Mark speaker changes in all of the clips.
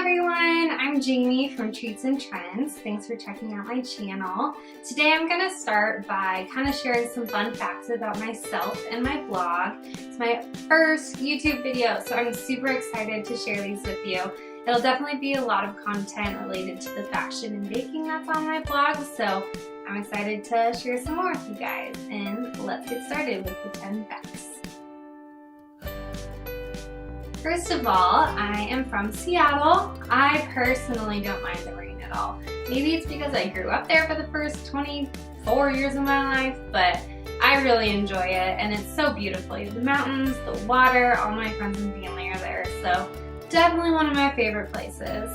Speaker 1: everyone, I'm Jamie from Treats and Trends. Thanks for checking out my channel. Today I'm going to start by kind of sharing some fun facts about myself and my blog. It's my first YouTube video, so I'm super excited to share these with you. It'll definitely be a lot of content related to the fashion and baking that's on my blog, so I'm excited to share some more with you guys. And let's get started with the 10 facts. First of all, I am from Seattle. I personally don't mind the rain at all. Maybe it's because I grew up there for the first 24 years of my life, but I really enjoy it and it's so beautiful. You have the mountains, the water, all my friends and family are there, so definitely one of my favorite places.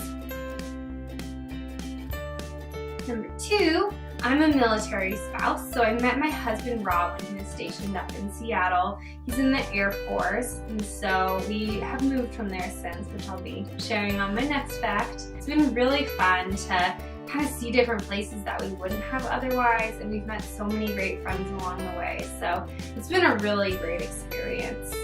Speaker 1: Number 2, I'm a military spouse, so I met my husband Rob when he was stationed up in Seattle. He's in the Air Force, and so we have moved from there since, which I'll be sharing on my next fact. It's been really fun to kind of see different places that we wouldn't have otherwise, and we've met so many great friends along the way, so it's been a really great experience.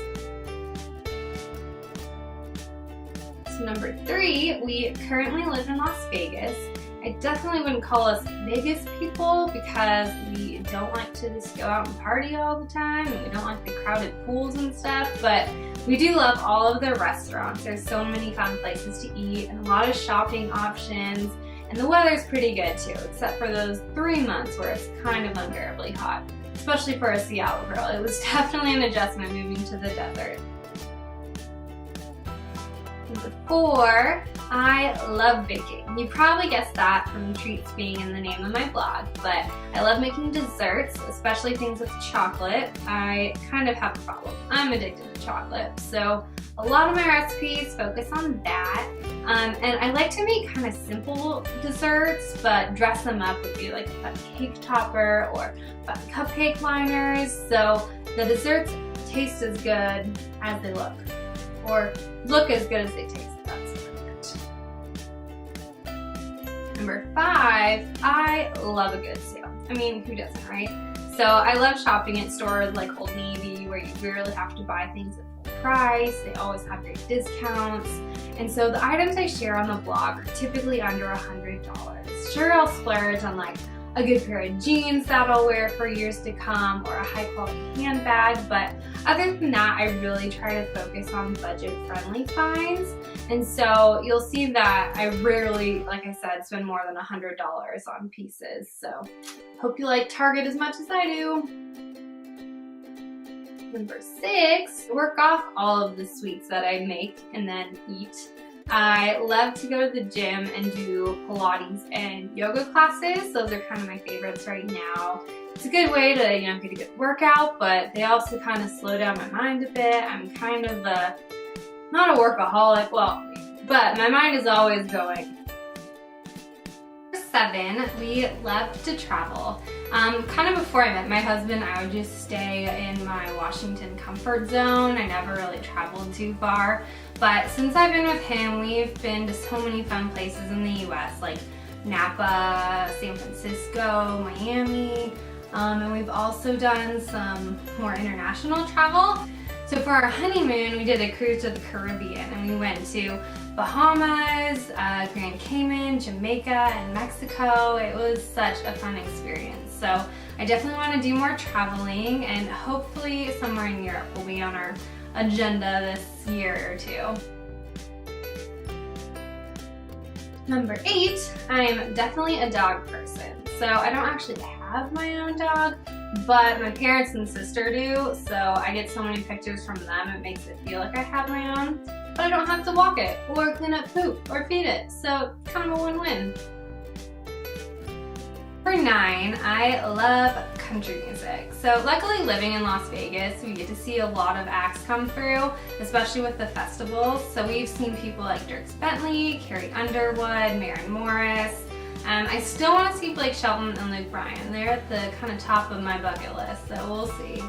Speaker 1: So number 3, we currently live in Las Vegas. I definitely wouldn't call us Vegas people because we don't like to just go out and party all the time and we don't like the crowded pools and stuff, but we do love all of the restaurants. There's so many fun places to eat and a lot of shopping options, and the weather's pretty good too, except for those 3 months where it's kind of unbearably hot, especially for a Seattle girl. It was definitely an adjustment moving to the desert. Number 4, I love baking. You probably guessed that from treats being in the name of my blog, but I love making desserts, especially things with chocolate. I kind of have a problem. I'm addicted to chocolate, so a lot of my recipes focus on that. And I like to make kind of simple desserts, but dress them up with like a fun cake topper or fun cupcake liners, so the desserts taste as good as they look. Or look as good as they taste. That's perfect. Number 5, I love a good sale. I mean, who doesn't, right? So I love shopping at stores like Old Navy where you rarely have to buy things at full price. They always have great discounts. And so the items I share on the blog are typically under $100. Sure, I'll splurge on like a good pair of jeans that I'll wear for years to come or a high quality handbag, but other than that I really try to focus on budget friendly finds, and so you'll see that I rarely, like I said, spend more than $100 on pieces. So hope you like Target as much as I do. Number 6, work off all of the sweets that I make and then eat. I love to go to the gym and do Pilates and yoga classes. Those are kind of my favorites right now. It's a good way to, get a good workout, but they also kind of slow down my mind a bit. I'm kind of not a workaholic, but my mind is always going. Number 7, we love to travel. Kind of before I met my husband, I would just stay in my Washington comfort zone. I never really traveled too far. But since I've been with him, we've been to so many fun places in the US, like Napa, San Francisco, Miami, and we've also done some more international travel. So for our honeymoon, we did a cruise to the Caribbean, and we went to Bahamas, Grand Cayman, Jamaica, and Mexico. It was such a fun experience. So I definitely want to do more traveling, and hopefully somewhere in Europe will be on our agenda this year or 2. Number 8, I'm definitely a dog person. So I don't actually have my own dog, but my parents and sister do, so I get so many pictures from them, it makes it feel like I have my own, but I don't have to walk it, or clean up poop, or feed it, so kind of a win-win. Number 9, I love country music. So luckily living in Las Vegas, we get to see a lot of acts come through, especially with the festivals. So we've seen people like Dierks Bentley, Carrie Underwood, Maren Morris. I still want to see Blake Shelton and Luke Bryan. They're at the kind of top of my bucket list, so we'll see.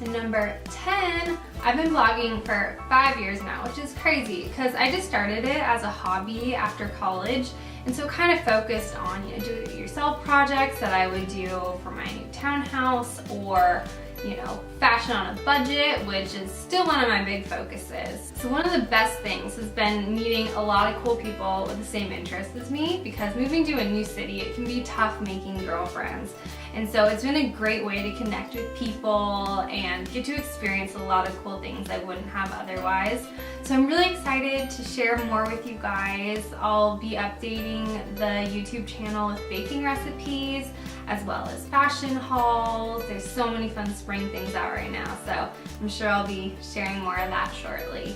Speaker 1: And number 10, I've been vlogging for 5 years now, which is crazy because I just started it as a hobby after college, and so kind of focused on do-it-yourself projects that I would do for my new townhouse, or you know, fashion on a budget, which is still one of my big focuses. So one of the best things has been meeting a lot of cool people with the same interests as me, because moving to a new city, it can be tough making girlfriends. And so it's been a great way to connect with people and get to experience a lot of cool things I wouldn't have otherwise. So I'm really excited to share more with you guys. I'll be updating the YouTube channel with baking recipes as well as fashion hauls. There's so many fun spring things out right now, so I'm sure I'll be sharing more of that shortly.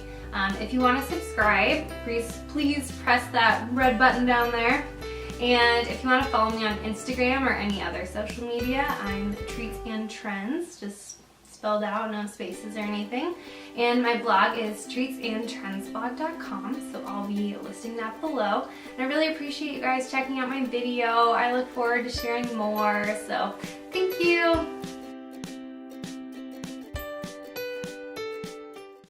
Speaker 1: If you want to subscribe, please press that red button down there. And if you want to follow me on Instagram or any other social media, I'm Treats and Trends, just spelled out, no spaces or anything. And my blog is treatsandtrendsblog.com, so I'll be listing that below. And I really appreciate you guys checking out my video. I look forward to sharing more, so thank you.